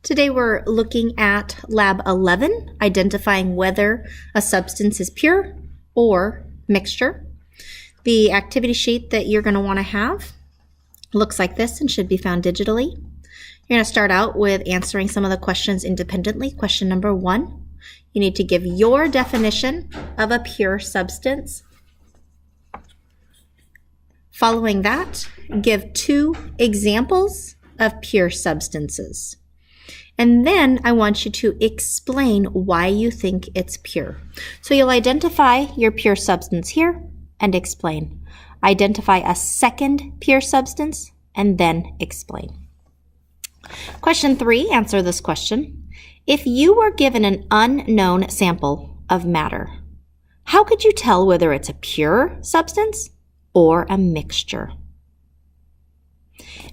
Today we're looking at Lab 11, identifying whether a substance is pure or mixture. The activity sheet that you're going to want to have looks like this and should be found digitally. You're going to start out with answering some of the questions independently. Question number 1, you need to give your definition of a pure substance. Following that, give 2 examples of pure substances. And then I want you to explain why you think it's pure. So you'll identify your pure substance here and explain. Identify a second pure substance and then explain. Question 3, answer this question. If you were given an unknown sample of matter, how could you tell whether it's a pure substance or a mixture?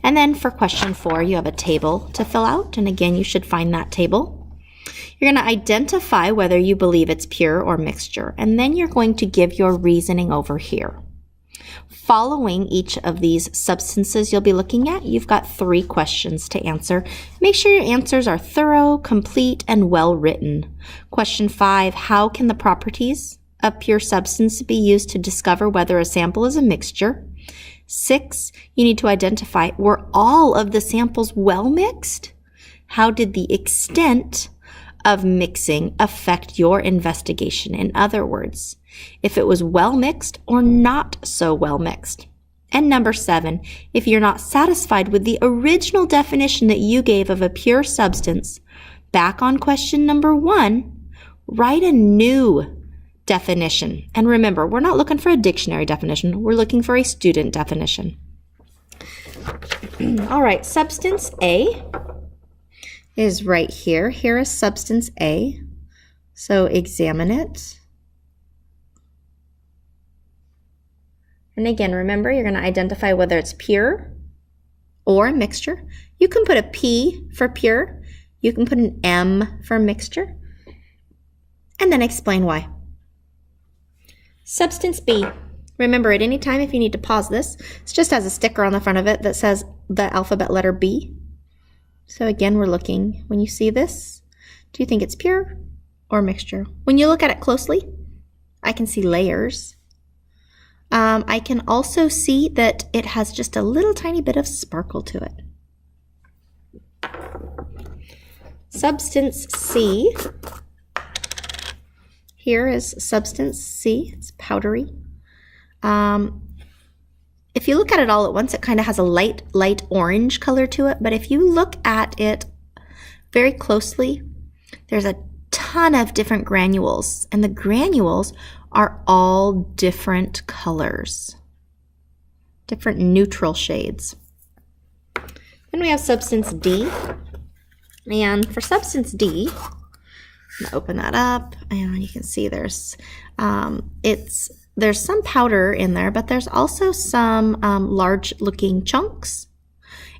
And then for question 4, you have a table to fill out. And again, you should find that table. You're going to identify whether you believe it's pure or mixture. And then you're going to give your reasoning over here. Following each of these substances you'll be looking at, you've got 3 questions to answer. Make sure your answers are thorough, complete, and well written. Question 5, how can the properties of pure substance be used to discover whether a sample is a mixture? 6, you need to identify, were all of the samples well mixed? How did the extent of mixing affect your investigation? In other words, if it was well mixed or not so well mixed. And number 7, if you're not satisfied with the original definition that you gave of a pure substance, back on question number 1, write a new definition. And remember, we're not looking for a dictionary definition. We're looking for a student definition. All right, substance A is right here. Here is substance A. So examine it. And again, remember, you're going to identify whether it's pure or a mixture. You can put a P for pure. You can put an M for mixture. And then explain why. Substance B. Remember, at any time if you need to pause this, it just has a sticker on the front of it that says the alphabet letter B. So again, we're looking, when you see this, do you think it's pure or mixture? When you look at it closely, I can see layers. I can also see that it has just a little tiny bit of sparkle to it. Substance C. Here is substance C. It's powdery. If you look at it all at once, it kind of has a light orange color to it. But if you look at it very closely, there's a ton of different granules. And the granules are all different colors, different neutral shades. Then we have substance D. And for substance D, I'm going to open that up, and you can see there's some powder in there, but there's also some large-looking chunks.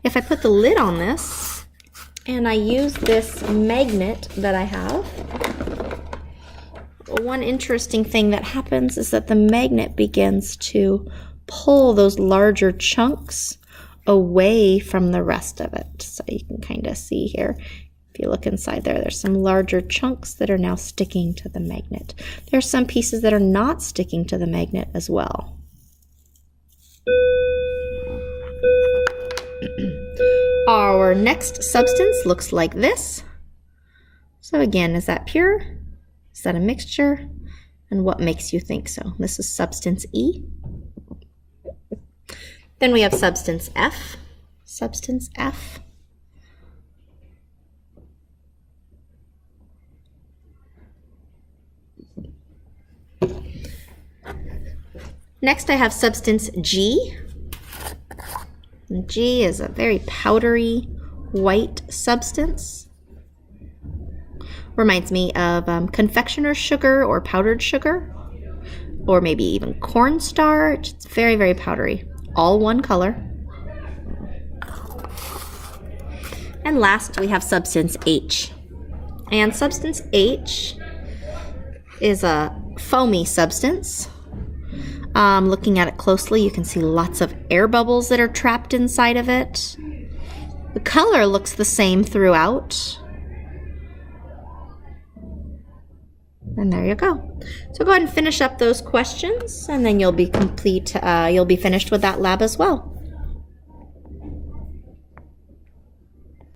If I put the lid on this, and I use this magnet that I have, one interesting thing that happens is that the magnet begins to pull those larger chunks away from the rest of it. So you can kind of see here. If you look inside there, there's some larger chunks that are now sticking to the magnet. There are some pieces that are not sticking to the magnet as well. Our next substance looks like this. So again, is that pure? Is that a mixture? And what makes you think so? This is substance E. Then we have substance F. Substance F. Next, I have substance G. And G is a very powdery white substance. Reminds me of confectioner's sugar or powdered sugar, or maybe even cornstarch. It's very, very powdery. All one color. And last, we have substance H. And substance H is a foamy substance. Looking at it closely, you can see lots of air bubbles that are trapped inside of it. The color looks the same throughout. And there you go. So go ahead and finish up those questions, and then you'll be complete. You'll be finished with that lab as well.